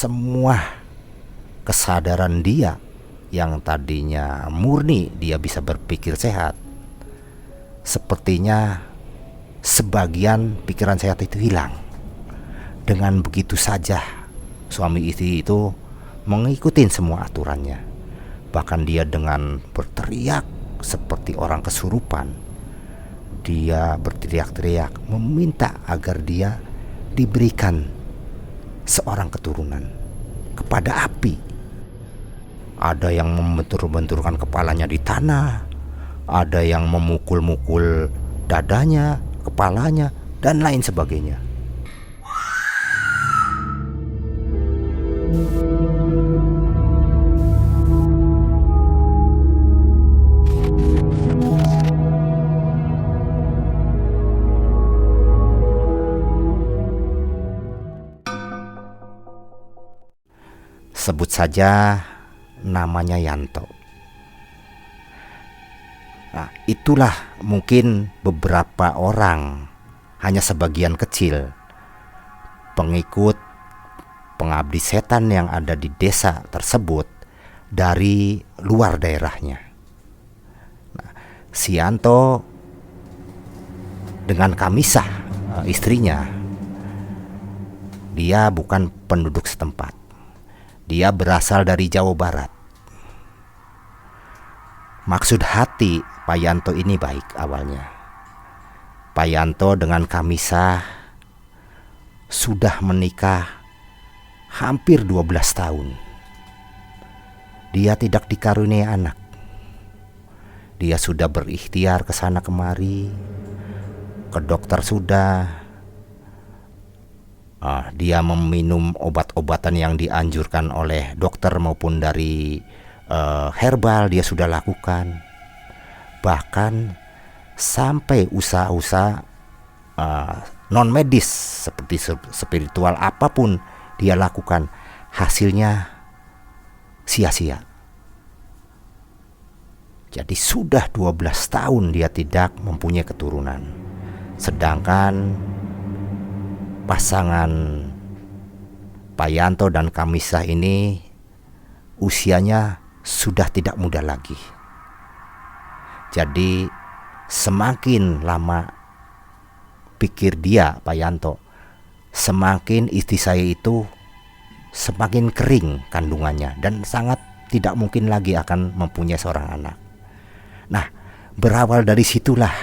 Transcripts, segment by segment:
semua kesadaran dia yang tadinya murni dia bisa berpikir sehat, sepertinya sebagian pikiran sehat itu hilang. Dengan begitu saja suami istri itu mengikuti semua aturannya. Bahkan dia dengan berteriak seperti orang kesurupan, dia berteriak-teriak meminta agar dia diberikan seorang keturunan kepada api. Ada yang membentur-benturkan kepalanya di tanah, ada yang memukul-mukul dadanya, kepalanya, dan lain sebagainya. Sebut saja namanya Yanto. Nah, itulah mungkin beberapa orang, hanya sebagian kecil pengikut pengabdi setan yang ada di desa tersebut dari luar daerahnya. Nah, si Yanto dengan Kamisah, istrinya, dia bukan penduduk setempat. Dia berasal dari Jawa Barat. Maksud hati Pak Yanto ini baik awalnya. Pak Yanto dengan Kamisah sudah menikah hampir 12 tahun. Dia tidak dikaruniai anak. Dia sudah berikhtiar ke sana kemari, ke dokter sudah. Dia meminum obat-obatan yang dianjurkan oleh dokter maupun dari herbal dia sudah lakukan. Bahkan sampai usaha-usaha non medis seperti spiritual apapun dia lakukan, hasilnya sia-sia. Jadi sudah 12 tahun dia tidak mempunyai keturunan. Sedangkan pasangan Pak Yanto dan Kamisah ini usianya sudah tidak muda lagi. Jadi semakin lama pikir dia Pak Yanto, semakin istri saya itu semakin kering kandungannya dan sangat tidak mungkin lagi akan mempunyai seorang anak. Nah, berawal dari situlah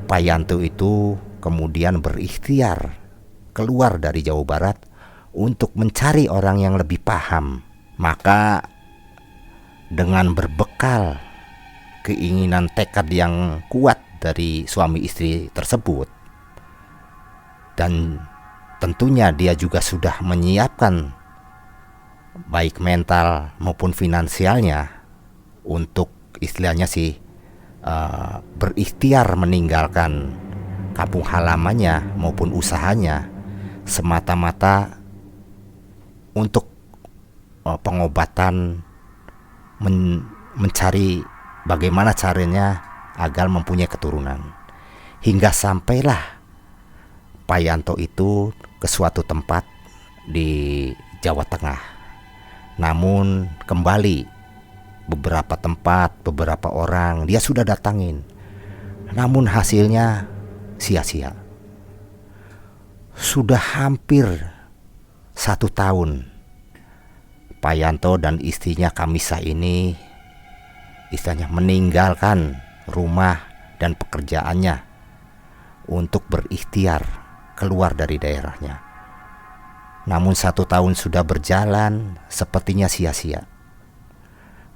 Pak Yanto itu kemudian berikhtiar keluar dari Jawa Barat untuk mencari orang yang lebih paham. Maka dengan berbekal keinginan tekad yang kuat dari suami istri tersebut, dan tentunya dia juga sudah menyiapkan baik mental maupun finansialnya untuk istilahnya sih berikhtiar meninggalkan kampung halamannya maupun usahanya semata-mata untuk pengobatan, mencari bagaimana caranya agar mempunyai keturunan. Hingga sampailah Pak Yanto itu ke suatu tempat di Jawa Tengah. Namun kembali beberapa tempat, beberapa orang dia sudah datangin, namun hasilnya sia-sia. Sudah hampir 1 tahun Pak Yanto dan istrinya Kamisah ini istilahnya meninggalkan rumah dan pekerjaannya untuk berikhtiar keluar dari daerahnya. Namun 1 tahun sudah berjalan, sepertinya sia-sia.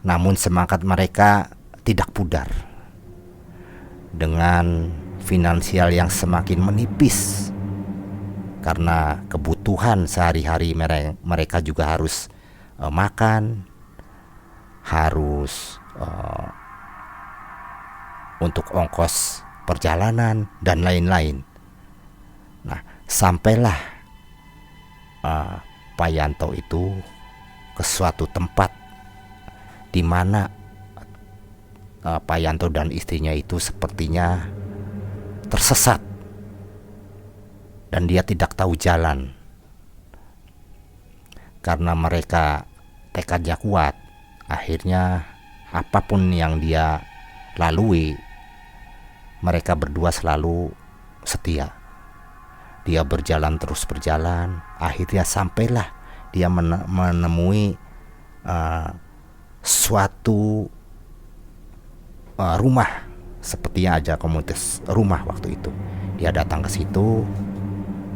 Namun semangat mereka tidak pudar. Dengan finansial yang semakin menipis, karena kebutuhan sehari-hari mereka juga harus makan, harus untuk ongkos perjalanan dan lain-lain. Nah, sampailah Pak Yanto itu ke suatu tempat di mana Pak Yanto dan istrinya itu sepertinya tersesat dan dia tidak tahu jalan. karena mereka tekadnya kuat, akhirnya apapun yang dia lalui, mereka berdua selalu setia. Dia terus berjalan, akhirnya sampailah dia menemui suatu rumah, sepertinya aja komunitas rumah waktu itu. Dia datang ke situ,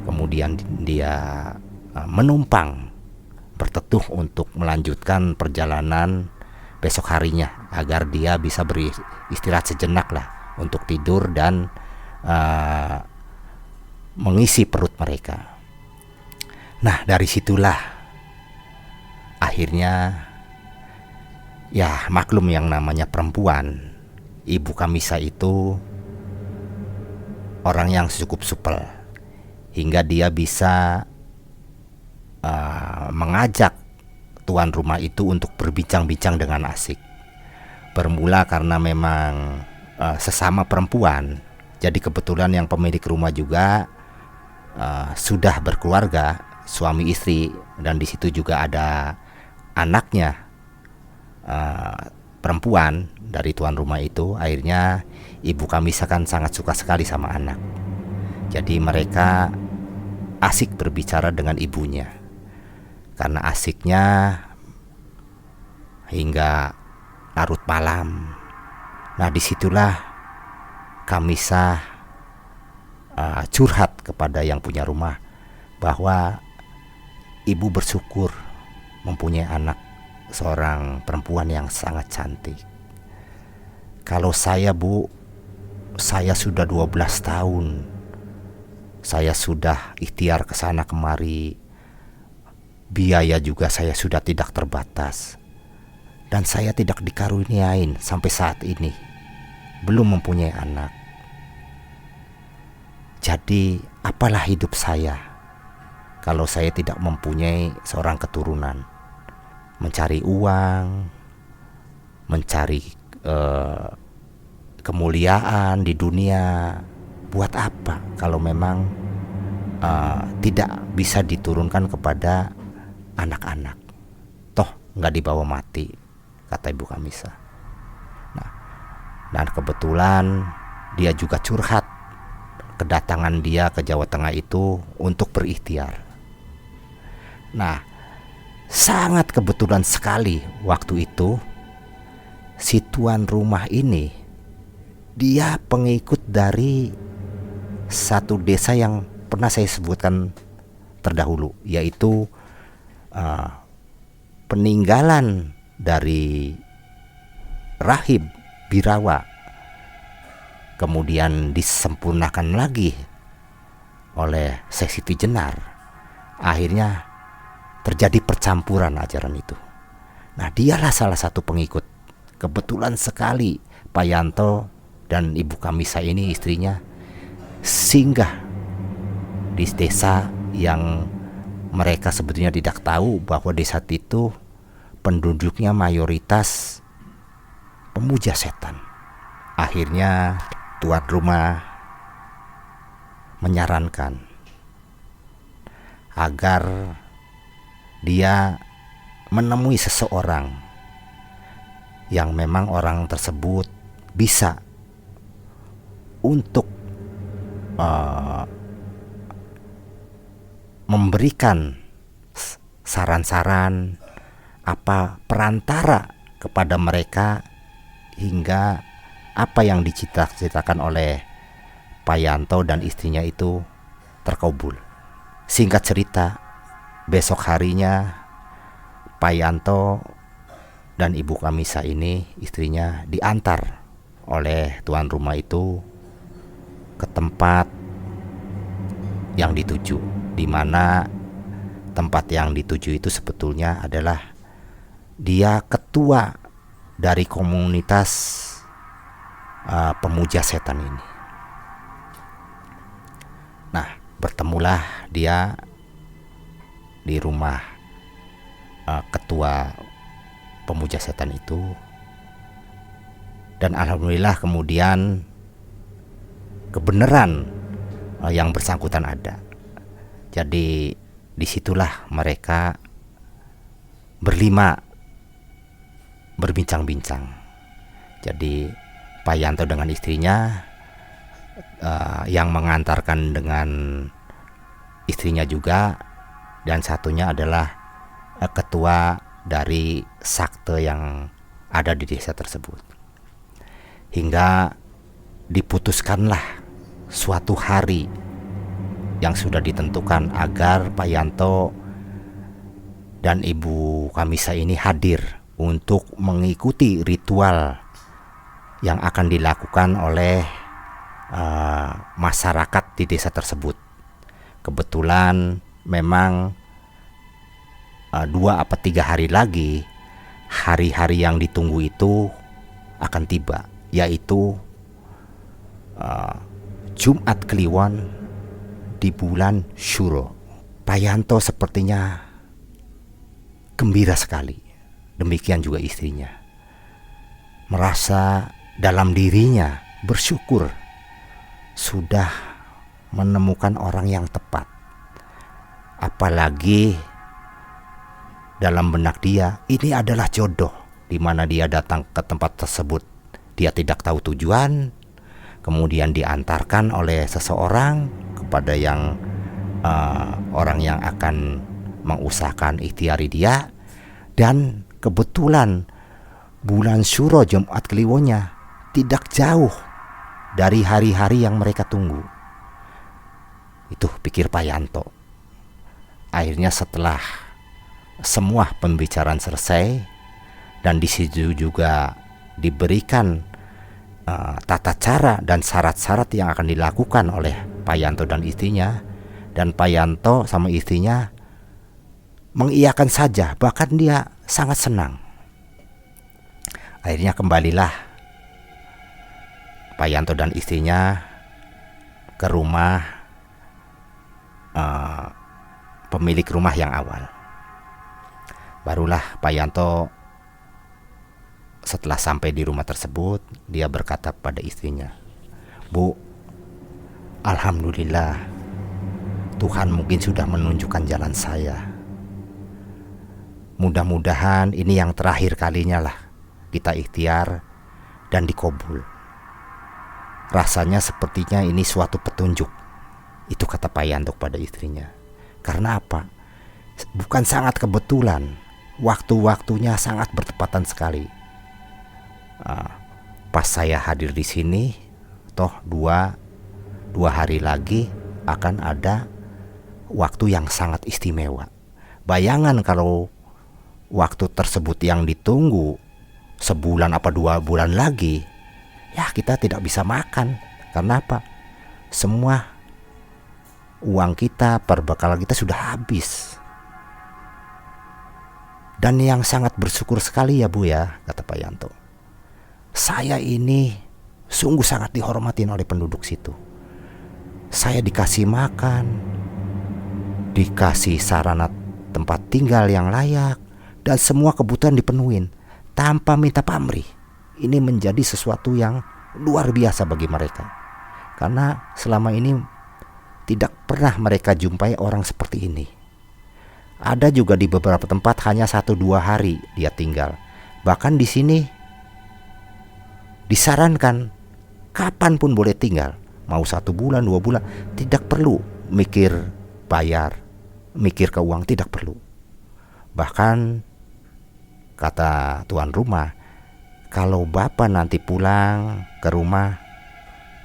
kemudian dia menumpang berteduh untuk melanjutkan perjalanan besok harinya, agar dia bisa beristirahat sejenak lah untuk tidur dan mengisi perut mereka. Nah, dari situlah akhirnya ya maklum yang namanya perempuan, Ibu Kamisa itu orang yang cukup supel hingga dia bisa mengajak tuan rumah itu untuk berbincang-bincang dengan asik. Bermula karena memang sesama perempuan, jadi kebetulan yang pemilik rumah juga sudah berkeluarga, suami istri, dan di situ juga ada anaknya perempuan dari tuan rumah itu. Akhirnya Ibu Kamisa kan sangat suka sekali sama anak, jadi mereka asik berbicara dengan ibunya. Karena asiknya hingga larut malam. Nah, disitulah Kamisa curhat kepada yang punya rumah bahwa ibu bersyukur mempunyai anak seorang perempuan yang sangat cantik. Kalau saya, Bu, saya sudah 12 tahun. Saya sudah ikhtiar ke sana kemari. Biaya juga saya sudah tidak terbatas. Dan saya tidak dikaruniain sampai saat ini, belum mempunyai anak. Jadi apalah hidup saya kalau saya tidak mempunyai seorang keturunan? Mencari uang, mencari kemuliaan di dunia, buat apa kalau memang tidak bisa diturunkan kepada anak-anak? Toh nggak dibawa mati, kata Ibu Kamisa. Nah, dan kebetulan dia juga curhat kedatangan dia ke Jawa Tengah itu untuk berikhtiar. Nah, sangat kebetulan sekali waktu itu si tuan rumah ini dia pengikut dari satu desa yang pernah saya sebutkan terdahulu, yaitu peninggalan dari Rahib Birawa, kemudian disempurnakan lagi oleh Syekh Siti Jenar. Akhirnya terjadi percampuran ajaran itu. Nah, dialah salah satu pengikut. Kebetulan sekali Pak Yanto dan Ibu Kamisa ini, istrinya, singgah di desa yang mereka sebetulnya tidak tahu bahwa desa itu penduduknya mayoritas pemuja setan. Akhirnya tuan rumah menyarankan agar dia menemui seseorang yang memang orang tersebut bisa untuk memberikan saran-saran, apa perantara kepada mereka hingga apa yang dicita-citakan oleh Pak Yanto dan istrinya itu terkabul. Singkat cerita, besok harinya Pak Yanto dan Ibu Kamisa ini, istrinya, diantar oleh tuan rumah itu ke tempat yang dituju, di mana tempat yang dituju itu sebetulnya adalah dia ketua dari komunitas pemuja setan ini. Nah, bertemulah dia di rumah ketua pemuja setan itu, dan alhamdulillah kemudian kebenaran yang bersangkutan ada. Jadi disitulah mereka berlima berbincang-bincang. Jadi Pak Yanto dengan istrinya, yang mengantarkan dengan istrinya juga, dan satunya adalah ketua dari sakte yang ada di desa tersebut. Hingga diputuskanlah suatu hari yang sudah ditentukan agar Pak Yanto dan Ibu Kamisa ini hadir untuk mengikuti ritual yang akan dilakukan oleh masyarakat di desa tersebut. Kebetulan memang 2 atau 3 hari lagi hari-hari yang ditunggu itu akan tiba, yaitu Jumat Kliwon di bulan Syuro. Pak Yanto sepertinya gembira sekali, demikian juga istrinya. Merasa dalam dirinya bersyukur sudah menemukan orang yang tepat. Apalagi dalam benak dia ini adalah jodoh, di mana dia datang ke tempat tersebut. Dia tidak tahu tujuan, kemudian diantarkan oleh seseorang kepada yang orang yang akan mengusahakan ikhtiari dia, dan kebetulan bulan Syuro Jumat Kliwonnya tidak jauh dari hari-hari yang mereka tunggu. Itu pikir Pak Yanto. Akhirnya setelah semua pembicaraan selesai dan di situ juga diberikan tata cara dan syarat-syarat yang akan dilakukan oleh Pak Yanto dan istrinya, dan Pak Yanto sama istrinya mengiyakan saja, bahkan dia sangat senang. Akhirnya kembalilah Pak Yanto dan istrinya ke rumah pemilik rumah yang awal. Barulah Pak Yanto setelah sampai di rumah tersebut, dia berkata pada istrinya, "Bu, alhamdulillah Tuhan mungkin sudah menunjukkan jalan saya. Mudah-mudahan ini yang terakhir kalinya lah kita ikhtiar dan dikabul. Rasanya sepertinya ini suatu petunjuk." Itu kata Pak Yanto pada istrinya. Karena apa? Bukan sangat kebetulan, waktu-waktunya sangat bertepatan sekali. Pas saya hadir di sini, toh dua hari lagi akan ada waktu yang sangat istimewa. Bayangan kalau waktu tersebut yang ditunggu sebulan apa 2 bulan lagi, ya kita tidak bisa makan. Karena apa? Semua uang kita, perbekalan kita sudah habis. Dan yang sangat bersyukur sekali ya Bu ya, kata Pak Yanto, saya ini sungguh sangat dihormatin oleh penduduk situ. Saya dikasih makan, dikasih sarana tempat tinggal yang layak, dan semua kebutuhan dipenuhin tanpa minta pamrih. Ini menjadi sesuatu yang luar biasa bagi mereka, karena selama ini tidak pernah mereka jumpai orang seperti ini. Ada juga di beberapa tempat hanya 1-2 hari dia tinggal. Bahkan di sini disarankan kapanpun boleh tinggal, mau 1 bulan 2 bulan, tidak perlu mikir bayar, mikir ke uang, tidak perlu. Bahkan kata tuan rumah, kalau bapak nanti pulang ke rumah,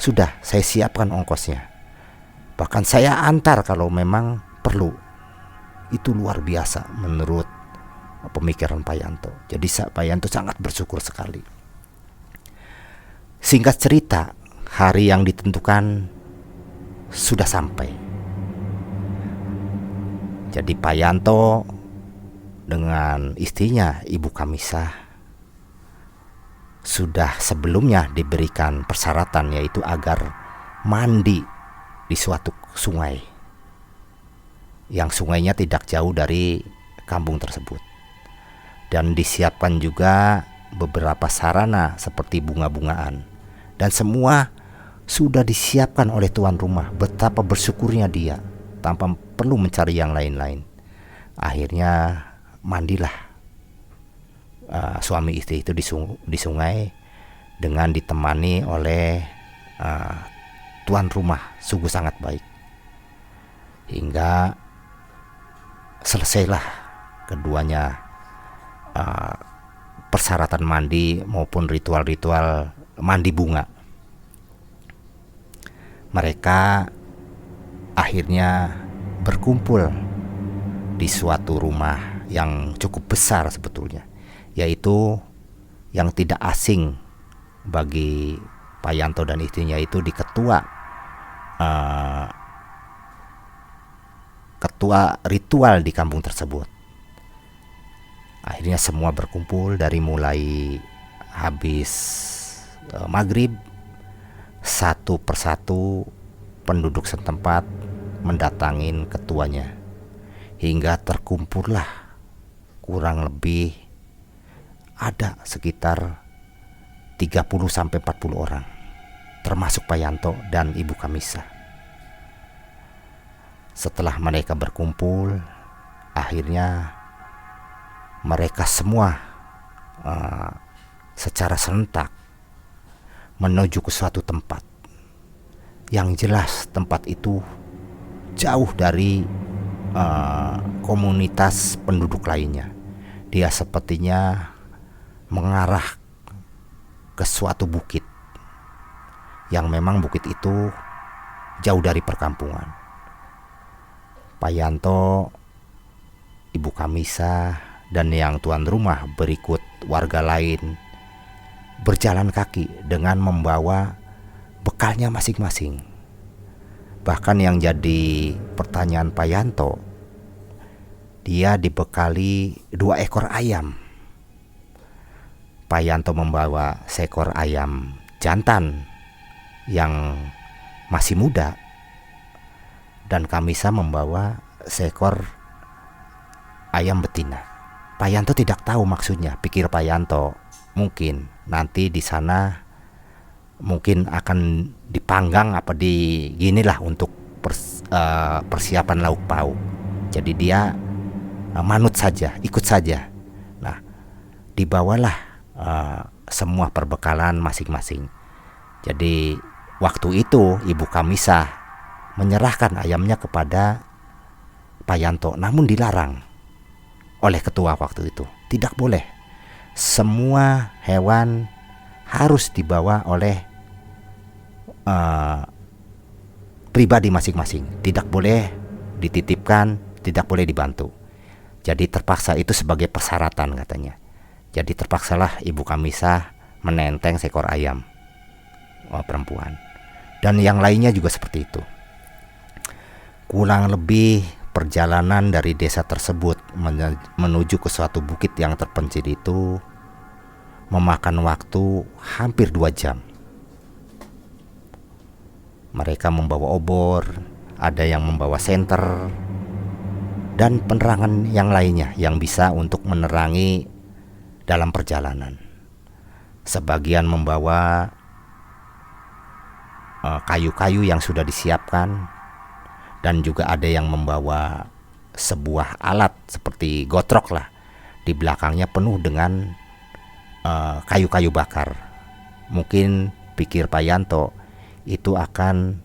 sudah saya siapkan ongkosnya, bahkan saya antar kalau memang perlu. Itu luar biasa menurut pemikiran Pak Yanto. Jadi Pak Yanto sangat bersyukur sekali. Singkat cerita, hari yang ditentukan sudah sampai. Jadi Pak Yanto dengan istrinya Ibu Kamisa sudah sebelumnya diberikan persyaratan, yaitu agar mandi di suatu sungai, yang sungainya tidak jauh dari kampung tersebut. Dan disiapkan juga beberapa sarana seperti bunga-bungaan. Dan semua sudah disiapkan oleh tuan rumah. Betapa bersyukurnya dia tanpa perlu mencari yang lain-lain. Akhirnya mandilah suami istri itu di sungai dengan ditemani oleh tuan rumah sungguh sangat baik, hingga selesailah keduanya persyaratan mandi maupun ritual-ritual mandi bunga. Mereka akhirnya berkumpul di suatu rumah yang cukup besar sebetulnya, yaitu yang tidak asing bagi Pak Yanto dan istrinya, itu di ketua ritual di kampung tersebut. Akhirnya semua berkumpul dari mulai habis maghrib, satu persatu penduduk setempat mendatangin ketuanya, hingga terkumpullah kurang lebih ada sekitar 30-40 orang, termasuk Pak Yanto dan Ibu Kamisa. Setelah mereka berkumpul, akhirnya mereka semua secara serentak menuju ke suatu tempat. Yang jelas tempat itu jauh dari komunitas penduduk lainnya. Dia sepertinya mengarah ke suatu bukit, yang memang bukit itu jauh dari perkampungan. Pak Yanto, Ibu Kamisa, dan yang tuan rumah berikut warga lain berjalan kaki dengan membawa bekalnya masing-masing. Bahkan yang jadi pertanyaan Pak Yanto, dia dibekali 2 ekor ayam. Pak Yanto membawa seekor ayam jantan yang masih muda, dan Kamisa membawa seekor ayam betina. Pak Yanto tidak tahu maksudnya, pikir Pak Yanto mungkin nanti di sana mungkin akan dipanggang apa di ginilah untuk persiapan lauk pauk. Jadi dia manut saja, ikut saja. Nah, dibawalah semua perbekalan masing-masing. Jadi waktu itu Ibu Kamisa menyerahkan ayamnya kepada Pak Yanto, namun dilarang oleh ketua waktu itu. Tidak boleh, semua hewan harus dibawa oleh pribadi masing-masing, tidak boleh dititipkan, tidak boleh dibantu. Jadi terpaksa, itu sebagai persyaratan katanya. Jadi terpaksalah Ibu Kamisa menenteng seekor ayam perempuan, dan yang lainnya juga seperti itu. Kurang lebih perjalanan dari desa tersebut menuju ke suatu bukit yang terpencil itu memakan waktu hampir 2 jam. Mereka membawa obor, ada yang membawa senter, dan penerangan yang lainnya yang bisa untuk menerangi dalam perjalanan. Sebagian membawa kayu-kayu yang sudah disiapkan, dan juga ada yang membawa sebuah alat seperti gotrok lah. Di belakangnya penuh dengan kayu-kayu bakar. Mungkin pikir Pak Yanto itu akan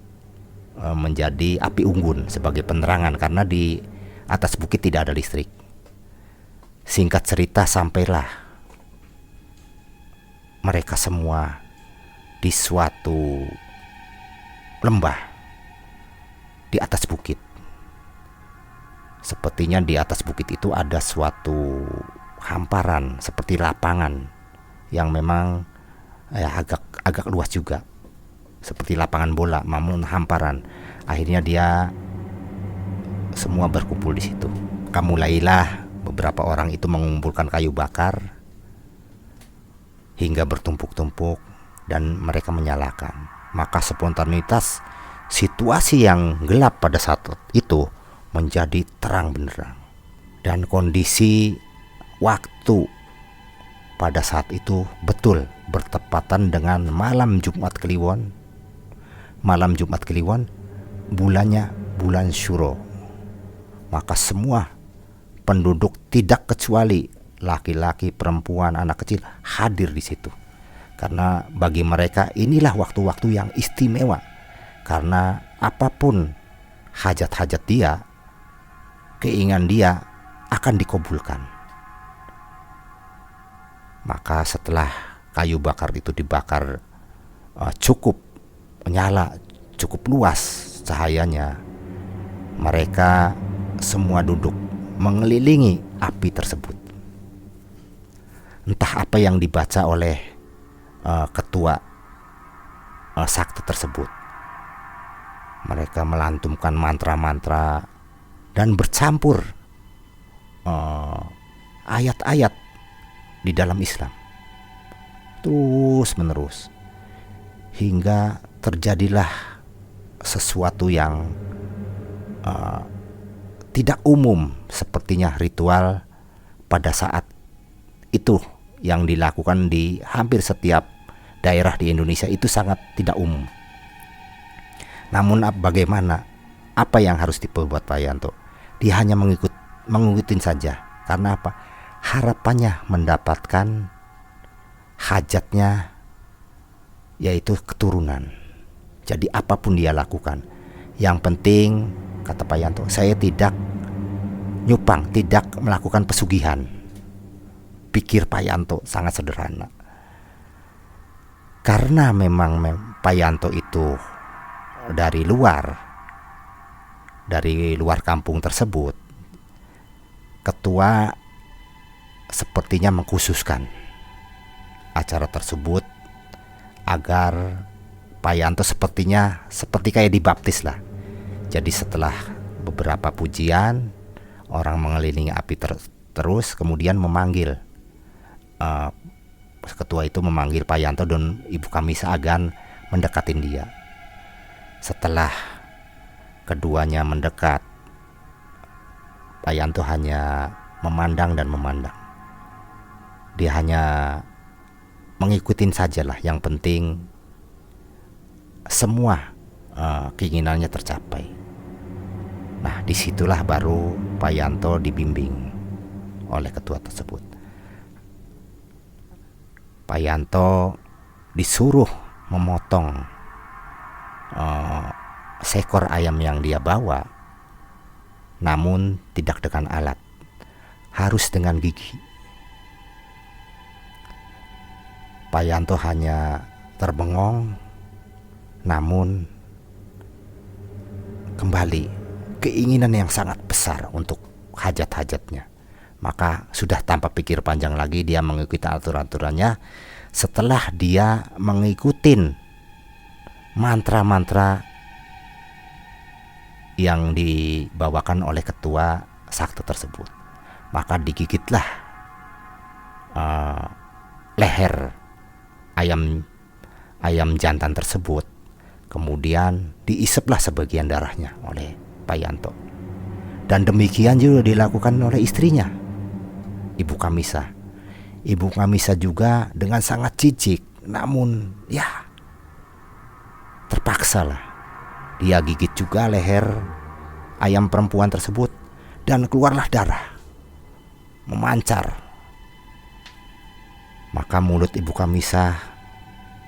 menjadi api unggun sebagai penerangan, karena di atas bukit tidak ada listrik. Singkat cerita, sampailah mereka semua di suatu lembah di atas bukit. Sepertinya di atas bukit itu ada suatu hamparan seperti lapangan yang memang agak luas juga, seperti lapangan bola, namun hamparan. Akhirnya dia semua berkumpul di situ. Mulailah beberapa orang itu mengumpulkan kayu bakar hingga bertumpuk-tumpuk dan mereka menyalakan. Maka spontanitas situasi yang gelap pada saat itu menjadi terang benderang, dan kondisi waktu pada saat itu betul bertepatan dengan malam Jumat Kliwon. Malam Jumat Kliwon, bulannya bulan Syuro. Maka semua penduduk tidak kecuali laki-laki, perempuan, anak kecil hadir di situ. Karena bagi mereka inilah waktu-waktu yang istimewa. Karena apapun hajat-hajat dia, keinginan dia akan dikabulkan. Maka setelah kayu bakar itu dibakar cukup menyala, cukup luas cahayanya, mereka semua duduk mengelilingi api tersebut. Entah apa yang dibaca oleh ketua sakti tersebut. Mereka melantunkan mantra-mantra dan bercampur ayat-ayat di dalam Islam terus menerus, hingga terjadilah sesuatu yang tidak umum, sepertinya ritual pada saat itu yang dilakukan di hampir setiap daerah di Indonesia itu sangat tidak umum. Namun bagaimana, apa yang harus diperbuat Pak Yanto? Dia hanya mengikutin saja. Karena apa? Harapannya mendapatkan hajatnya, yaitu keturunan. Jadi apapun dia lakukan, yang penting kata Pak Yanto, saya tidak nyupang, tidak melakukan pesugihan. Pikir Pak Yanto sangat sederhana. Karena memang Pak Yanto itu dari luar kampung tersebut, ketua sepertinya mengkhususkan acara tersebut agar Pak Yanto seperti kayak dibaptis lah. Jadi setelah beberapa pujian, orang mengelilingi api terus, kemudian memanggil ketua itu memanggil Pak Yanto dan Ibu Kamisa agar mendekatin dia. Setelah keduanya mendekat, Pak Yanto hanya memandang dan memandang. Dia hanya mengikutin sajalah, yang penting semua keinginannya tercapai. Nah, disitulah baru Pak Yanto dibimbing oleh ketua tersebut. Pak Yanto disuruh memotong seekor ayam yang dia bawa, namun tidak dengan alat, harus dengan gigi. Pak Yanto hanya terbengong, namun kembali keinginan yang sangat besar untuk hajat-hajatnya. Maka sudah tanpa pikir panjang lagi dia mengikuti aturan-aturannya. Setelah dia mengikuti mantra-mantra yang dibawakan oleh ketua sakti tersebut, maka digigitlah leher ayam jantan tersebut. Kemudian diiseplah sebagian darahnya oleh Pak Yanto. Dan demikian juga dilakukan oleh istrinya, Ibu Kamisa. Ibu Kamisa juga dengan sangat jijik, namun ya terpaksalah. Dia gigit juga leher ayam perempuan tersebut dan keluarlah darah memancar. Maka mulut Ibu Kamisa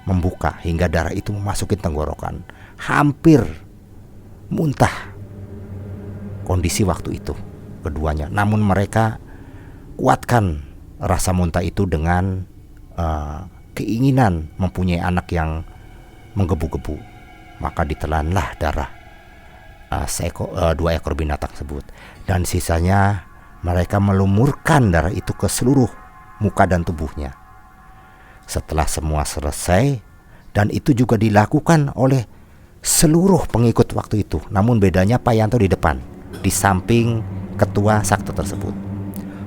membuka hingga darah itu memasuki tenggorokan. Hampir muntah kondisi waktu itu keduanya. Namun mereka kuatkan rasa muntah itu dengan keinginan mempunyai anak yang menggebu-gebu. Maka ditelanlah darah 2 ekor binatang tersebut, dan sisanya mereka melumurkan darah itu ke seluruh muka dan tubuhnya. Setelah semua selesai, dan itu juga dilakukan oleh seluruh pengikut waktu itu, namun bedanya Pak Yanto di depan, di samping ketua sakti tersebut.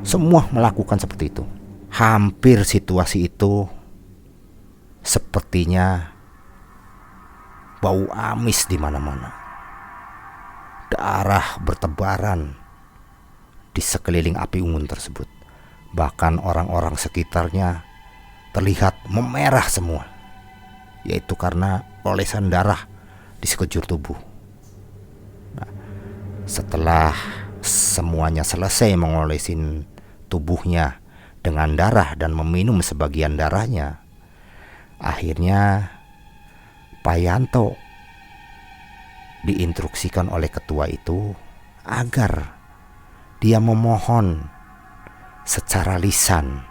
Semua melakukan seperti itu. Hampir situasi itu sepertinya bau amis di mana-mana. Darah bertebaran di sekeliling api unggun tersebut. Bahkan orang-orang sekitarnya terlihat memerah semua, yaitu karena olesan darah di sekujur tubuh. Nah, setelah semuanya selesai mengolesin tubuhnya dengan darah dan meminum sebagian darahnya. Akhirnya Pak Yanto diinstruksikan oleh ketua itu agar dia memohon secara lisan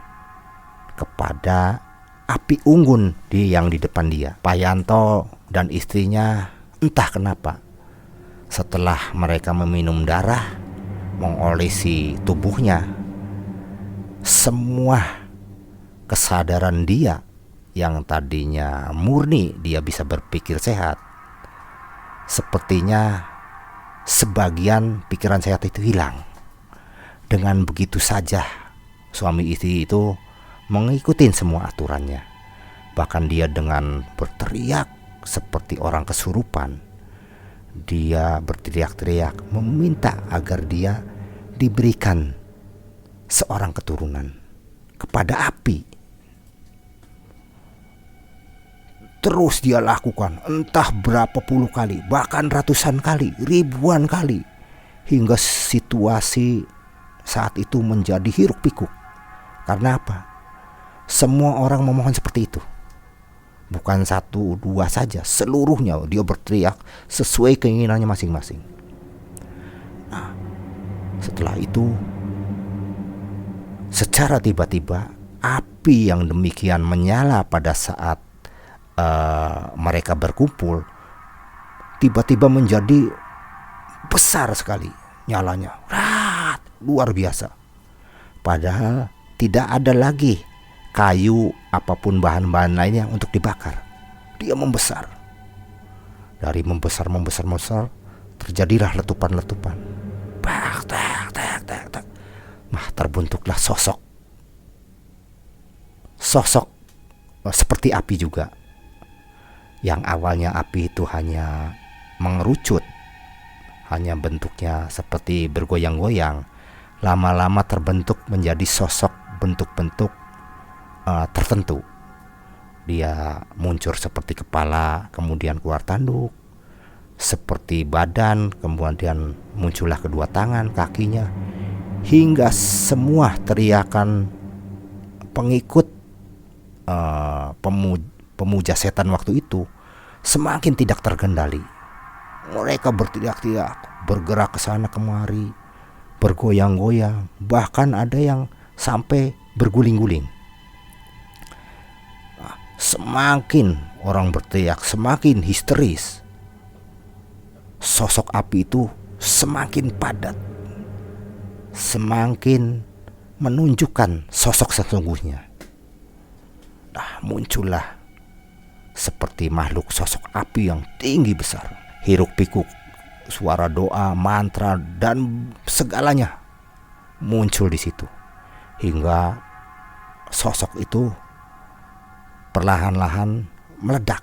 kepada api unggun yang di depan dia. Pak Yanto dan istrinya entah kenapa setelah mereka meminum darah mengolesi tubuhnya, semua kesadaran dia yang tadinya murni dia bisa berpikir sehat, sepertinya sebagian pikiran sehat itu hilang. Dengan begitu saja suami istri itu mengikuti semua aturannya. Bahkan dia dengan berteriak seperti orang kesurupan, dia berteriak-teriak meminta agar dia diberikan seorang keturunan kepada api. Terus dia lakukan entah berapa puluh kali, bahkan ratusan kali, ribuan kali, hingga situasi saat itu menjadi hiruk pikuk. Karena apa? Semua orang memohon seperti itu. Bukan satu dua saja, seluruhnya dia berteriak sesuai keinginannya masing-masing. Nah, setelah itu secara tiba-tiba api yang demikian menyala pada saat mereka berkumpul tiba-tiba menjadi besar sekali nyalanya, luar biasa. Padahal tidak ada lagi kayu apapun bahan-bahan lainnya untuk dibakar. Dia membesar. Dari membesar terjadilah letupan-letupan. Nah, terbentuklah sosok seperti api juga. Yang awalnya api itu hanya mengerucut, hanya bentuknya seperti bergoyang-goyang, lama-lama terbentuk menjadi sosok bentuk-bentuk tertentu. Dia muncul seperti kepala, kemudian keluar tanduk, seperti badan, kemudian muncullah kedua tangan, kakinya, hingga semua teriakan pengikut pemuja setan waktu itu semakin tidak terkendali. Mereka berteriak-teriak, bergerak ke sana kemari, bergoyang-goyang, bahkan ada yang sampai berguling-guling. Semakin orang berteriak, semakin histeris. Sosok api itu semakin padat, semakin menunjukkan sosok sesungguhnya. Nah, muncullah seperti makhluk sosok api yang tinggi besar. Hiruk pikuk suara doa, mantra, dan segalanya muncul di situ. Hingga sosok itu perlahan-lahan meledak.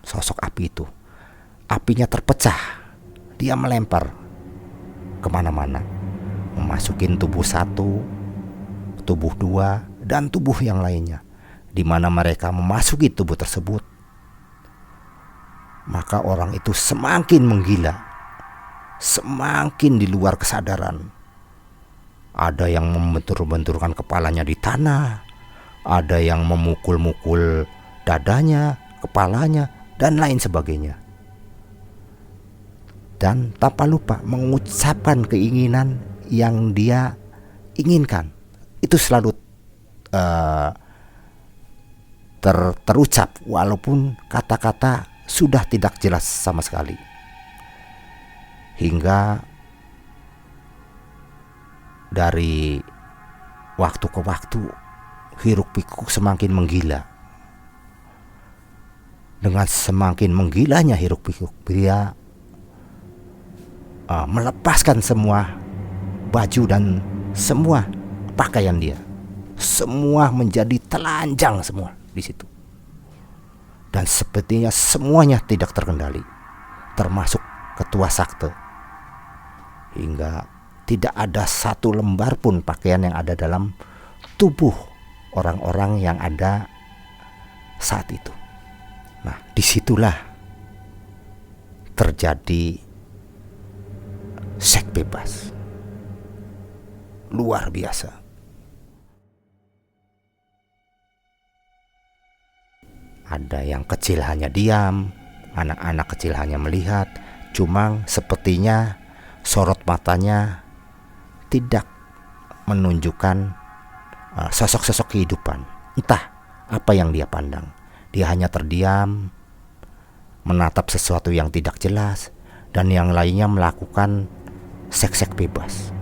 Sosok api itu, apinya terpecah. Dia melempar kemana-mana, memasukin tubuh satu, tubuh dua, dan tubuh yang lainnya. Di mana mereka memasuki tubuh tersebut, maka orang itu semakin menggila, semakin di luar kesadaran. Ada yang membentur-benturkan kepalanya di tanah, ada yang memukul-mukul dadanya, kepalanya, dan lain sebagainya. Dan tanpa lupa mengucapkan keinginan yang dia inginkan. Itu selalu terucap walaupun kata-kata sudah tidak jelas sama sekali. Hingga dari waktu ke waktu hiruk pikuk semakin menggila. Dengan semakin menggilanya hiruk pikuk, dia melepaskan semua baju dan semua pakaian dia. Semua menjadi telanjang semua di situ. Dan sepertinya semuanya tidak terkendali, termasuk ketua sakte. Hingga tidak ada satu lembar pun pakaian yang ada dalam tubuh orang-orang yang ada saat itu. Nah, disitulah terjadi seks bebas. Luar biasa. Ada yang kecil hanya diam, anak-anak kecil hanya melihat. Cuma sepertinya sorot matanya tidak menunjukkan sosok-sosok kehidupan. Entah apa yang dia pandang. Dia hanya terdiam, menatap sesuatu yang tidak jelas, dan yang lainnya melakukan seks-seks bebas.